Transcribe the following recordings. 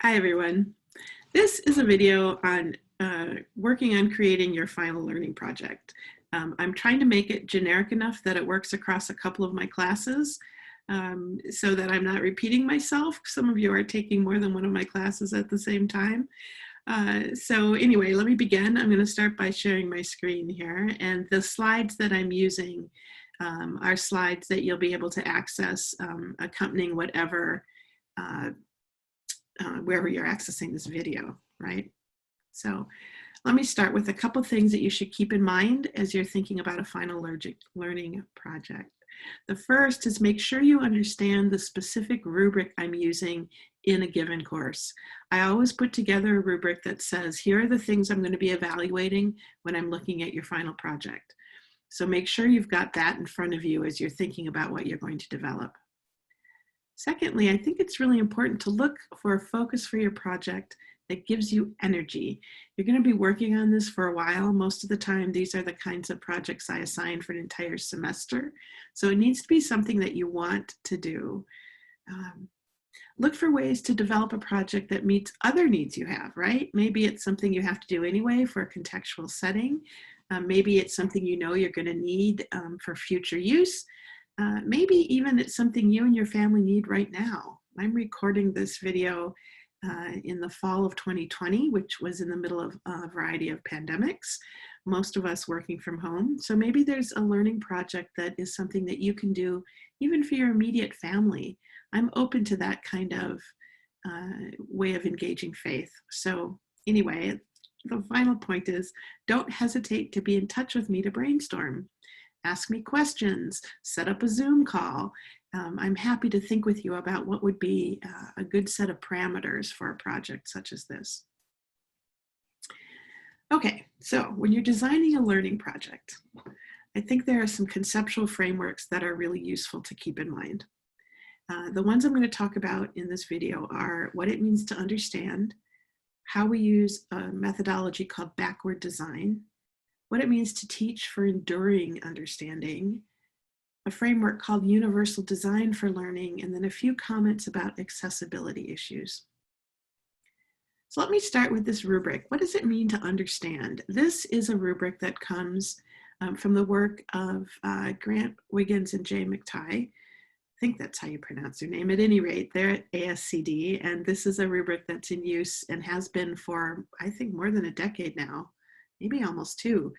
Hi everyone. This is a video on working on creating your final learning project. I'm trying to make it generic enough that it works across a couple of my classes so that I'm not repeating myself. Some of you are taking more than one of my classes at the same time. So anyway, let me begin. I'm going to start by sharing my screen here, and the slides that I'm using are slides that you'll be able to access accompanying whatever wherever you're accessing this video, right? So let me start with a couple things that you should keep in mind as you're thinking about a final learning project. The first is make sure you understand the specific rubric I'm using in a given course. I always put together a rubric that says, here are the things I'm going to be evaluating when I'm looking at your final project. So make sure you've got that in front of you as you're thinking about what you're going to develop. Secondly, I think it's really important to look for a focus for your project that gives you energy. You're going to be working on this for a while. Most of the time, these are the kinds of projects I assign for an entire semester. So it needs to be something that you want to do. Look for ways to develop a project that meets other needs you have, right? Maybe it's something you have to do anyway for a contextual setting. Maybe it's something you know you're going to need for future use. Maybe even it's something you and your family need right now. I'm recording this video in the fall of 2020, which was in the middle of a variety of pandemics, most of us working from home. So maybe there's a learning project that is something that you can do even for your immediate family. I'm open to that kind of way of engaging faith. So anyway, the final point is don't hesitate to be in touch with me to brainstorm. Ask me questions, set up a Zoom call. I'm happy to think with you about what would be a good set of parameters for a project such as this. Okay, so when you're designing a learning project, I think there are some conceptual frameworks that are really useful to keep in mind. The ones I'm going to talk about in this video are what it means to understand, how we use a methodology called backward design, what it means to teach for enduring understanding, a framework called universal design for learning, and then a few comments about accessibility issues. So let me start with this rubric. What does it mean to understand? This is a rubric that comes from the work of Grant Wiggins and Jay McTighe. I think that's how you pronounce their name. At any rate, they're at ASCD, and this is a rubric that's in use and has been for, I think, more than a decade now, maybe almost two,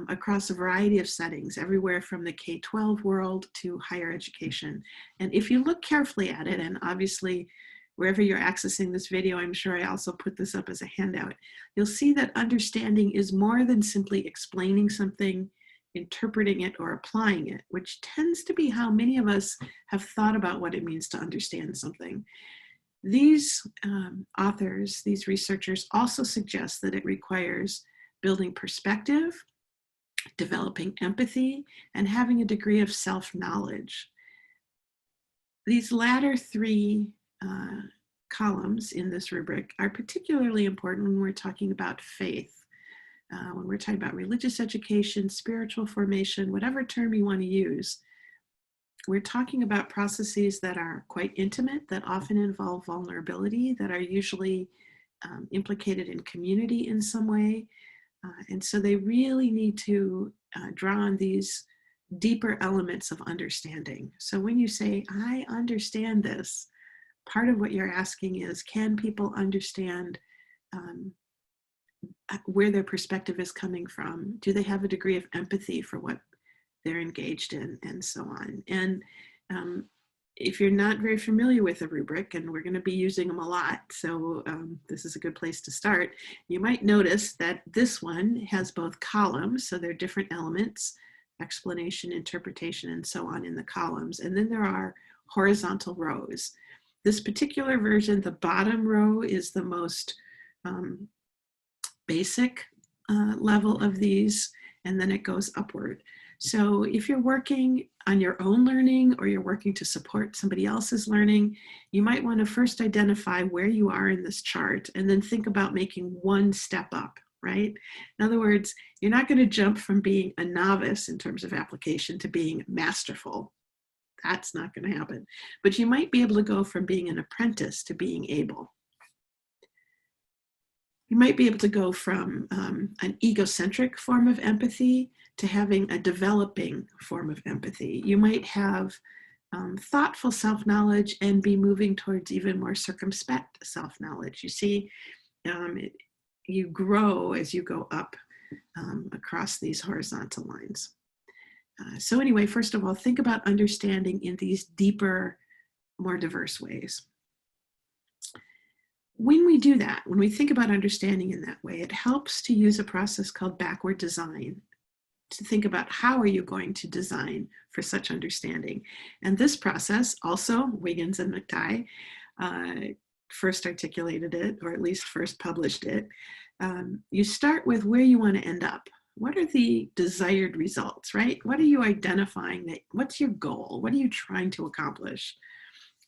across a variety of settings, everywhere from the K-12 world to higher education. And if you look carefully at it, and obviously wherever you're accessing this video, I'm sure I also put this up as a handout, you'll see that understanding is more than simply explaining something, interpreting it, or applying it, which tends to be how many of us have thought about what it means to understand something. These authors, these researchers also suggest that it requires building perspective, developing empathy, and having a degree of self-knowledge. These latter three columns in this rubric are particularly important when we're talking about faith. When we're talking about religious education, spiritual formation, whatever term you want to use, we're talking about processes that are quite intimate, that often involve vulnerability, that are usually implicated in community in some way. And so they really need to draw on these deeper elements of understanding. So when you say, I understand this, part of what you're asking is, can people understand where their perspective is coming from? Do they have a degree of empathy for what they're engaged in, and so on? And if you're not very familiar with a rubric, and we're going to be using them a lot, so this is a good place to start, you might notice that this one has both columns, so there are different elements, explanation, interpretation, and so on in the columns, and then there are horizontal rows. This particular version, the bottom row is the most basic level of these, and then it goes upward. So if you're working on your own learning, or you're working to support somebody else's learning, you might want to first identify where you are in this chart and then think about making one step up, right? In other words, you're not going to jump from being a novice in terms of application to being masterful. That's not going to happen. But you might be able to go from being an apprentice to being able. You might be able to go from an egocentric form of empathy to having a developing form of empathy. You might have thoughtful self-knowledge and be moving towards even more circumspect self-knowledge. You see, you grow as you go up across these horizontal lines. So anyway, first of all, think about understanding in these deeper, more diverse ways. When we do that, when we think about understanding in that way, it helps to use a process called backward design to think about how are you going to design for such understanding. And this process, also Wiggins and McTighe first articulated it, or at least first published it. You start with where you want to end up. What are the desired results, right? What are you identifying? What's your goal? What are you trying to accomplish?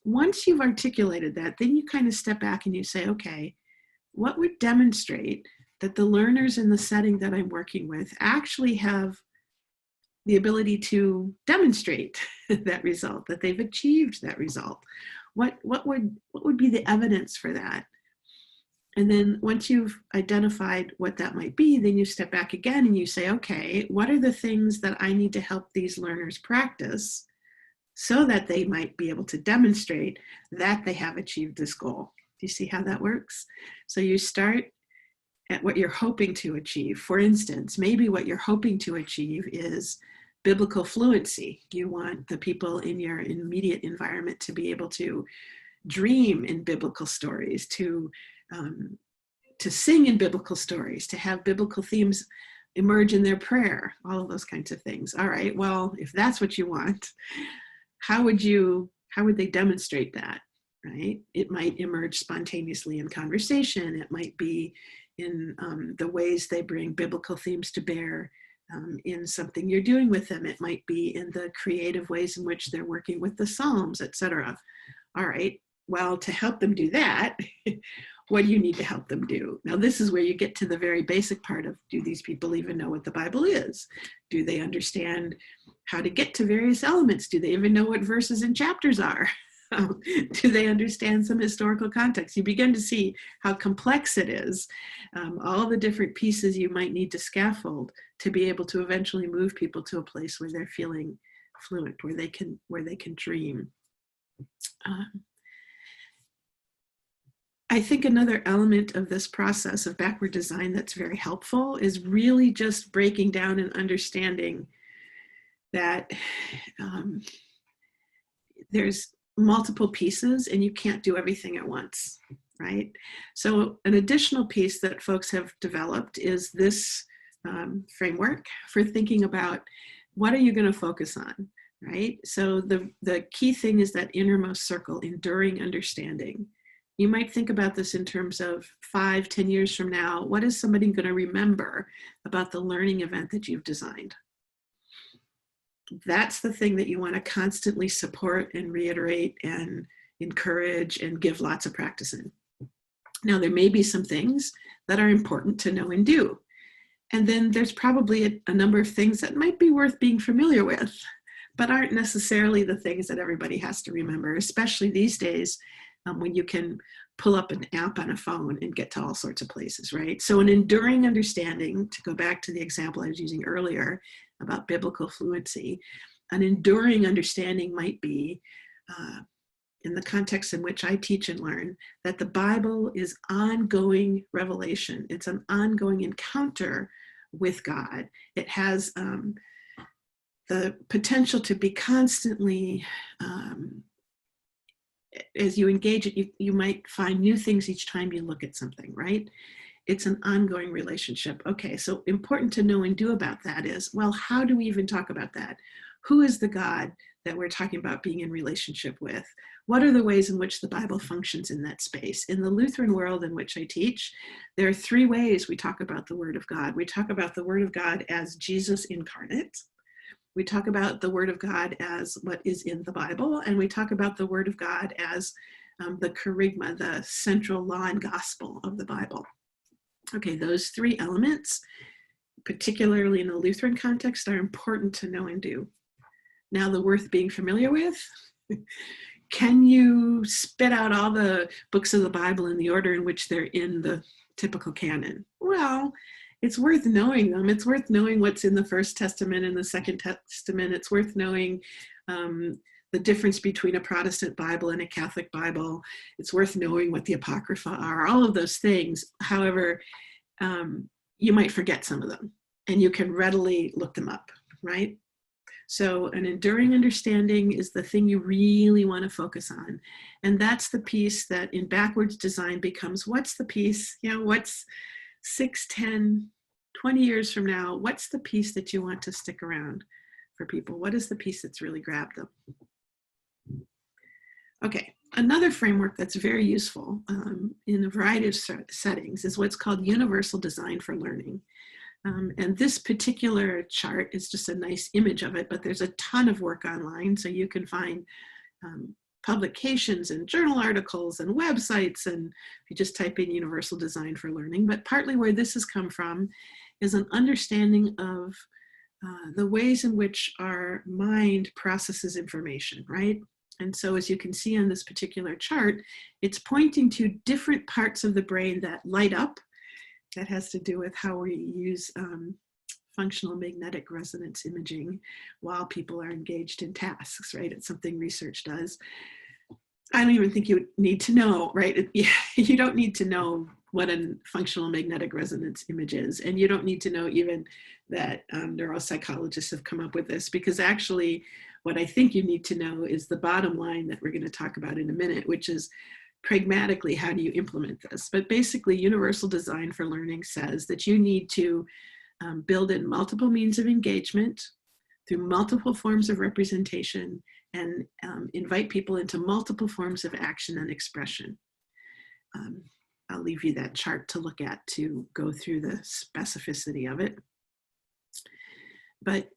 Once you've articulated that, then you kind of step back and you say, okay, what would demonstrate that the learners in the setting that I'm working with actually have the ability to demonstrate that result, that they've achieved that result? What would be the evidence for that? And then once you've identified what that might be, then you step back again and you say, okay, what are the things that I need to help these learners practice so that they might be able to demonstrate that they have achieved this goal? Do you see how that works? So you start at what you're hoping to achieve. For instance, maybe what you're hoping to achieve is biblical fluency. You want the people in your immediate environment to be able to dream in biblical stories, to sing in biblical stories, to have biblical themes emerge in their prayer, all of those kinds of things. All right, well, if that's what you want, how would they demonstrate that, right? It might emerge spontaneously in conversation. It might be in the ways they bring biblical themes to bear in something you're doing with them. It might be in the creative ways in which they're working with the Psalms, etc. All right, well, to help them do that, what do you need to help them do? Now, this is where you get to the very basic part of, do these people even know what the Bible is? Do they understand how to get to various elements? Do they even know what verses and chapters are? Do they understand some historical context? You begin to see how complex it is, all the different pieces you might need to scaffold to be able to eventually move people to a place where they're feeling fluent, where they can dream. I think another element of this process of backward design that's very helpful is really just breaking down and understanding that there's multiple pieces and you can't do everything at once, right? So an additional piece that folks have developed is this framework for thinking about what are you going to focus on, right? So the key thing is that innermost circle, enduring understanding. You might think about this in terms of 5-10 years from now. What is somebody going to remember about the learning event that you've designed? That's the thing that you want to constantly support and reiterate and encourage and give lots of practice in. Now, there may be some things that are important to know and do. And then there's probably a number of things that might be worth being familiar with, but aren't necessarily the things that everybody has to remember, especially these days when you can pull up an app on a phone and get to all sorts of places, right? So an enduring understanding, to go back to the example I was using earlier about biblical fluency, an enduring understanding might be, in the context in which I teach and learn, that the Bible is ongoing revelation. It's an ongoing encounter with God. It has the potential to be constantly, as you engage it, you might find new things each time you look at something, right? It's an ongoing relationship. Okay, so important to know and do about that is, well, how do we even talk about that? Who is the God that we're talking about being in relationship with? What are the ways in which the Bible functions in that space? In the Lutheran world in which I teach, there are 3 ways we talk about the Word of God. We talk about the Word of God as Jesus incarnate. We talk about the Word of God as what is in the Bible, and we talk about the Word of God as the kerygma, the central law and gospel of the Bible. Okay, those 3 elements, particularly in the Lutheran context, are important to know and do. Now, the worth being familiar with, can you spit out all the books of the Bible in the order in which they're in the typical canon? Well, it's worth knowing them. It's worth knowing what's in the First Testament and the Second Testament. It's worth knowing the difference between a Protestant Bible and a Catholic Bible. It's worth knowing what the Apocrypha are, all of those things. However, you might forget some of them, and you can readily look them up, right? So an enduring understanding is the thing you really want to focus on. And that's the piece that in backwards design becomes, what's the piece, what's 6, 10, 20 years from now, what's the piece that you want to stick around for people? What is the piece that's really grabbed them? Okay, another framework that's very useful in a variety of settings is what's called universal design for learning. And this particular chart is just a nice image of it, but there's a ton of work online, so you can find publications and journal articles and websites, and if you just type in universal design for learning. But partly where this has come from is an understanding of the ways in which our mind processes information, right? And so as you can see on this particular chart, it's pointing to different parts of the brain that light up. That has to do with how we use functional magnetic resonance imaging while people are engaged in tasks, right? It's something research does. I don't even think you need to know, right? You don't need to know what a functional magnetic resonance image is. And you don't need to know even that neuropsychologists have come up with this, because actually what I think you need to know is the bottom line that we're going to talk about in a minute, which is pragmatically, how do you implement this? But basically, universal design for learning says that you need to build in multiple means of engagement through multiple forms of representation and invite people into multiple forms of action and expression. I'll leave you that chart to look at to go through the specificity of it. But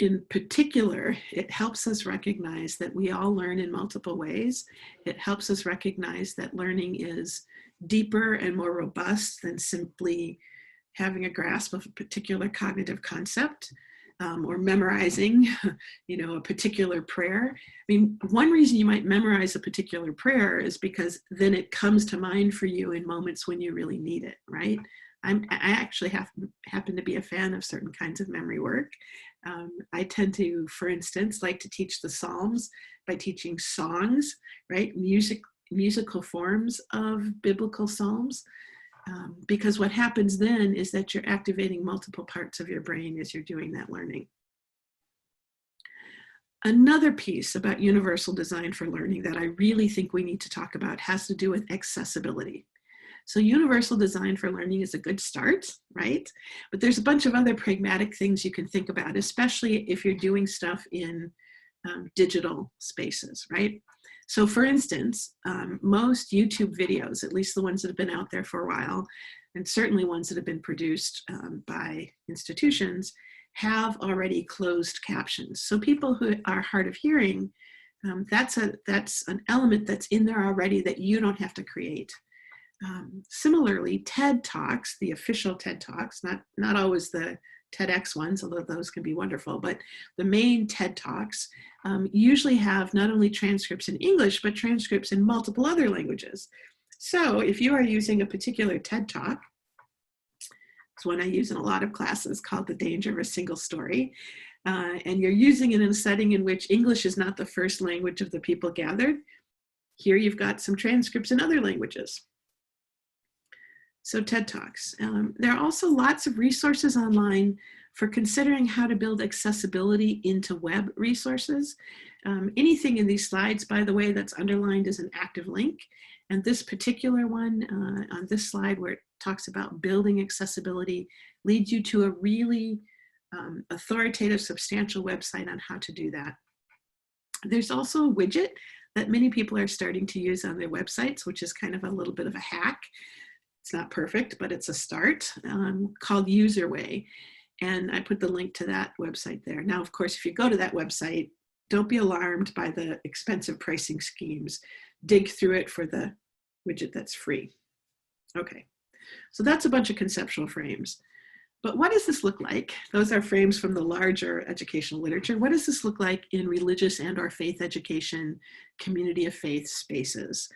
in particular, it helps us recognize that we all learn in multiple ways. It helps us recognize that learning is deeper and more robust than simply having a grasp of a particular cognitive concept or memorizing, a particular prayer. I mean, one reason you might memorize a particular prayer is because then it comes to mind for you in moments when you really need it, right? I actually happen to be a fan of certain kinds of memory work. I tend to, for instance, like to teach the Psalms by teaching songs, right? Musical forms of biblical Psalms. Because what happens then is that you're activating multiple parts of your brain as you're doing that learning. Another piece about universal design for learning that I really think we need to talk about has to do with accessibility. So universal design for learning is a good start, right? But there's a bunch of other pragmatic things you can think about, especially if you're doing stuff in digital spaces, right? So for instance, most YouTube videos, at least the ones that have been out there for a while, and certainly ones that have been produced by institutions, have already closed captions. So people who are hard of hearing, that's an element that's in there already that you don't have to create. Similarly, TED Talks, the official TED Talks, not always the TEDx ones, although those can be wonderful, but the main TED Talks usually have not only transcripts in English, but transcripts in multiple other languages. So if you are using a particular TED Talk, it's one I use in a lot of classes called The Danger of a Single Story, and you're using it in a setting in which English is not the first language of the people gathered, here you've got some transcripts in other languages. So TED Talks. There are also lots of resources online for considering how to build accessibility into web resources. Anything in these slides, by the way, that's underlined is an active link. And this particular one on this slide where it talks about building accessibility leads you to a really authoritative, substantial website on how to do that. There's also a widget that many people are starting to use on their websites, which is kind of a little bit of a hack. It's not perfect, but it's a start, called UserWay. And I put the link to that website there. Now, of course, if you go to that website, don't be alarmed by the expensive pricing schemes. Dig through it for the widget that's free. Okay, so that's a bunch of conceptual frames. But what does this look like? Those are frames from the larger educational literature. What does this look like in religious and/or faith education, community of faith spaces?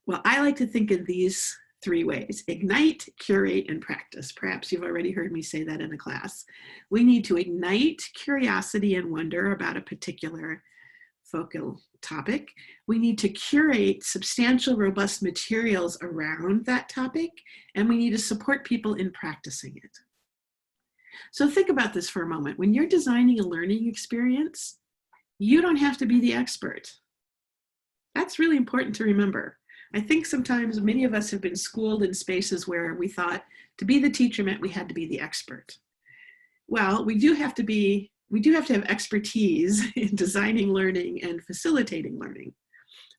Well, I like to think in these 3 ways: ignite, curate, and practice. Perhaps you've already heard me say that in a class. We need to ignite curiosity and wonder about a particular focal topic. We need to curate substantial, robust materials around that topic, and we need to support people in practicing it. So think about this for a moment. When you're designing a learning experience, you don't have to be the expert. That's really important to remember. I think sometimes many of us have been schooled in spaces where we thought to be the teacher meant we had to be the expert. Well, we do have to have expertise in designing learning and facilitating learning,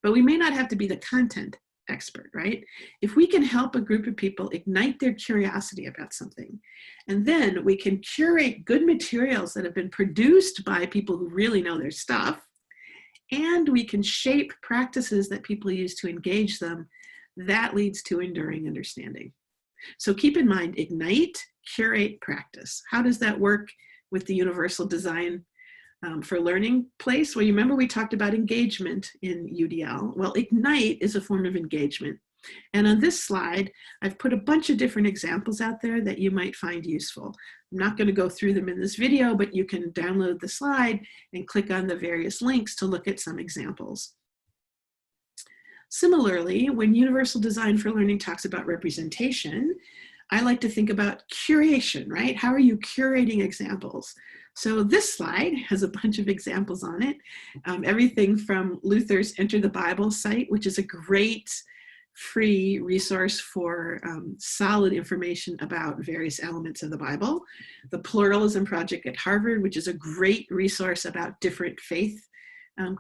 but we may not have to be the content expert, right? If we can help a group of people ignite their curiosity about something, and then we can curate good materials that have been produced by people who really know their stuff, and we can shape practices that people use to engage them, that leads to enduring understanding. So keep in mind, ignite, curate, practice. How does that work with the universal design for learning place? Well, you remember we talked about engagement in UDL. Well, ignite is a form of engagement. And on this slide, I've put a bunch of different examples out there that you might find useful. I'm not going to go through them in this video, but you can download the slide and click on the various links to look at some examples. Similarly, when Universal Design for Learning talks about representation, I like to think about curation, right? How are you curating examples? So this slide has a bunch of examples on it. Everything from Luther's Enter the Bible site, which is a great free resource for solid information about various elements of the Bible. The Pluralism Project at Harvard, which is a great resource about different faith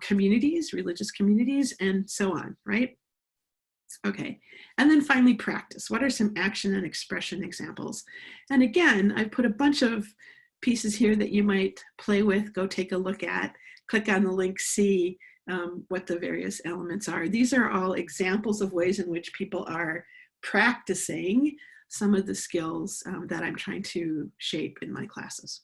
communities, religious communities, and so on, right? Okay, and then finally practice. What are some action and expression examples? And again, I've put a bunch of pieces here that you might play with, go take a look at, click on the link, see what the various elements are. These are all examples of ways in which people are practicing some of the skills that I'm trying to shape in my classes.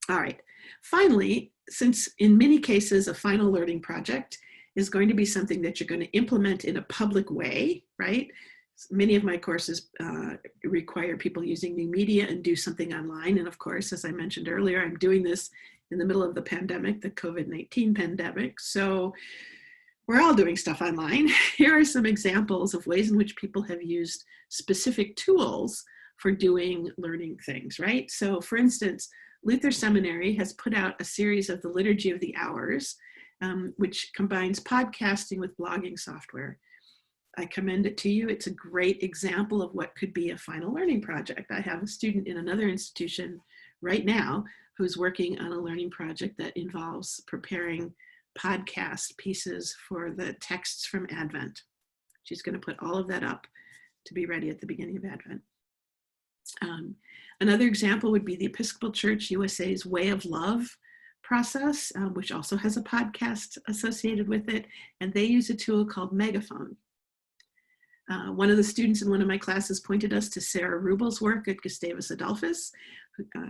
All right, finally, since in many cases a final learning project is going to be something that you're going to implement in a public way, right? Many of my courses require people using new media and do something online. And of course, as I mentioned earlier, I'm doing this in the middle of the pandemic, the COVID-19 pandemic. So we're all doing stuff online. Here are some examples of ways in which people have used specific tools for doing learning things, right? So for instance, Luther Seminary has put out a series of the Liturgy of the Hours, which combines podcasting with blogging software. I commend it to you. It's a great example of what could be a final learning project. I have a student in another institution right now who's working on a learning project that involves preparing podcast pieces for the texts from Advent. She's going to put all of that up to be ready at the beginning of Advent. Another example would be the Episcopal Church USA's Way of Love process, which also has a podcast associated with it, and they use a tool called Megaphone. One of the students in one of my classes pointed us to Sarah Rubel's work at Gustavus Adolphus.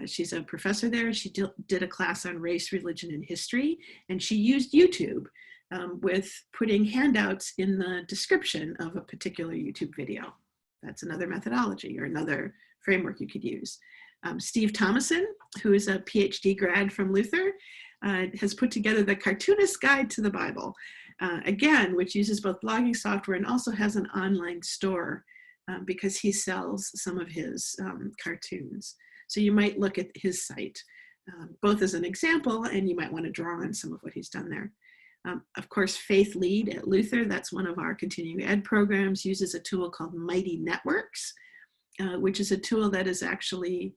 She's a professor there. She did a class on race, religion, and history, and she used YouTube with putting handouts in the description of a particular YouTube video. That's another methodology or another framework you could use. Steve Thomason, who is a PhD grad from Luther, has put together the Cartoonist's Guide to the Bible, again, which uses both blogging software and also has an online store because he sells some of his cartoons. So you might look at his site, both as an example, and you might want to draw on some of what he's done there. Of course, Faith Lead at Luther, that's one of our continuing ed programs, uses a tool called Mighty Networks, which is a tool that is actually,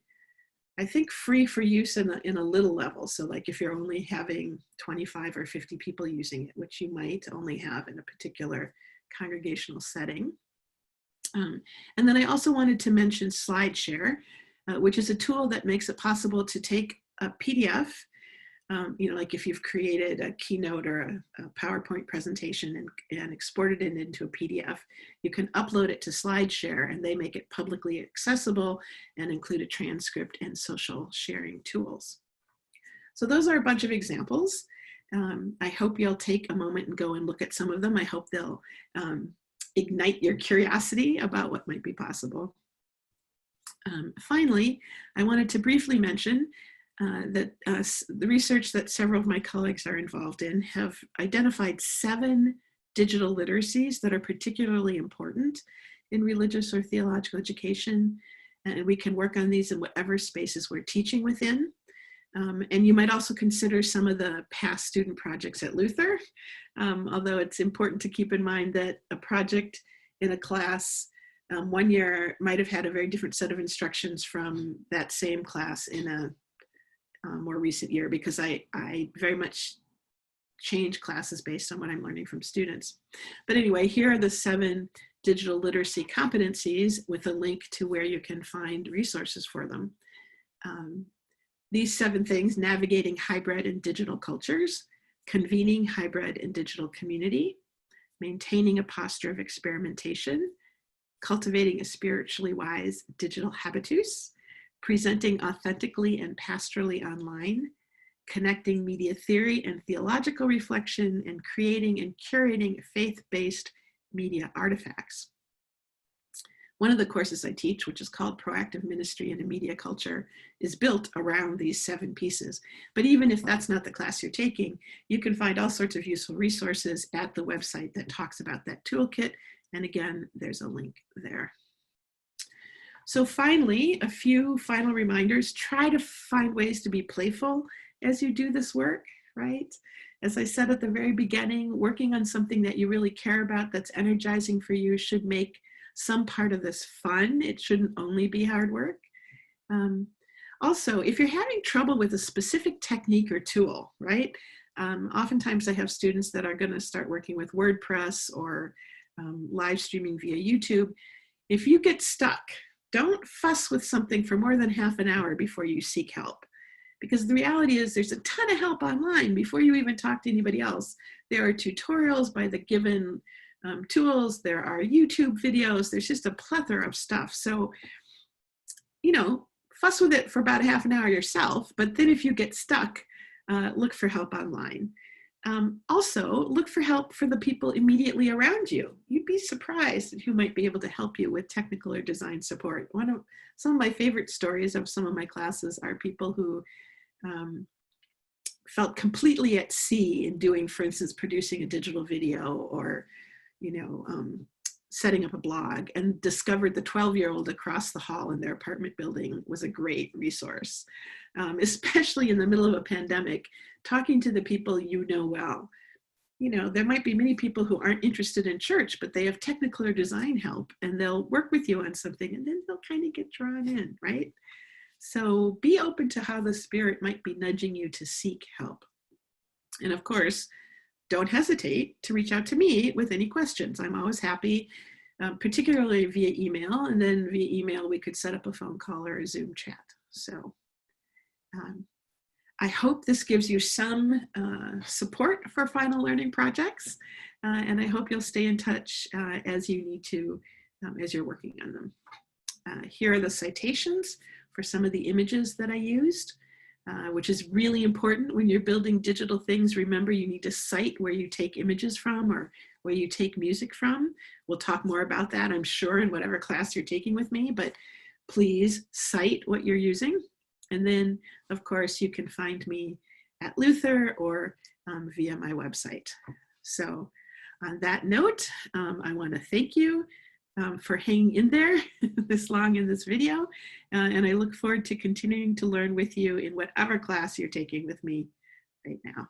I think, free for use in a little level. So like if you're only having 25 or 50 people using it, which you might only have in a particular congregational setting. And then I also wanted to mention SlideShare, which is a tool that makes it possible to take a PDF, like if you've created a keynote or a PowerPoint presentation and exported it into a PDF, you can upload it to SlideShare and they make it publicly accessible and include a transcript and social sharing tools. So those are a bunch of examples. I hope you'll take a moment and go and look at some of them. I hope they'll ignite your curiosity about what might be possible. Finally, I wanted to briefly mention that the research that several of my colleagues are involved in have identified 7 digital literacies that are particularly important in religious or theological education. And we can work on these in whatever spaces we're teaching within. And you might also consider some of the past student projects at Luther, although it's important to keep in mind that a project in a class one year might have had a very different set of instructions from that same class in a more recent year, because I very much change classes based on what I'm learning from students. But anyway, here are the 7 digital literacy competencies with a link to where you can find resources for them. These 7 things: navigating hybrid and digital cultures, convening hybrid and digital community, maintaining a posture of experimentation, cultivating a spiritually wise digital habitus, presenting authentically and pastorally online, connecting media theory and theological reflection, and creating and curating faith-based media artifacts. One of the courses I teach, which is called Proactive Ministry in a Media Culture, is built around these 7 pieces. But even if that's not the class you're taking, you can find all sorts of useful resources at the website that talks about that toolkit. And again, there's a link there. So finally, a few final reminders. Try to find ways to be playful as you do this work, right? As I said at the very beginning, working on something that you really care about, that's energizing for you, should make some part of this fun. It shouldn't only be hard work. Also, if you're having trouble with a specific technique or tool, right? Oftentimes I have students that are going to start working with WordPress or live streaming via YouTube. If you get stuck, don't fuss with something for more than half an hour before you seek help. Because the reality is there's a ton of help online before you even talk to anybody else. There are tutorials by the given tools, there are YouTube videos, there's just a plethora of stuff. So, you know, fuss with it for about a half an hour yourself, but then if you get stuck, look for help online. Also, look for help for the people immediately around you. You'd be surprised at who might be able to help you with technical or design support. Some of my favorite stories of some of my classes are people who felt completely at sea in doing, for instance, producing a digital video or, you know, setting up a blog, and discovered the 12-year-old across the hall in their apartment building was a great resource, especially in the middle of a pandemic. Talking to the people you know well. You know, there might be many people who aren't interested in church, but they have technical or design help, and they'll work with you on something, and then they'll kind of get drawn in, right? So be open to how the Spirit might be nudging you to seek help. And of course, don't hesitate to reach out to me with any questions. I'm always happy, particularly via email, and then via email we could set up a phone call or a Zoom chat. So I hope this gives you some support for final learning projects, and I hope you'll stay in touch as you need to, as you're working on them. Here are the citations for some of the images that I used, which is really important when you're building digital things. Remember, you need to cite where you take images from or where you take music from. We'll talk more about that, I'm sure, in whatever class you're taking with me, but please cite what you're using. And then, of course, you can find me at Luther or via my website. So on that note, I want to thank you for hanging in there this long in this video. And I look forward to continuing to learn with you in whatever class you're taking with me right now.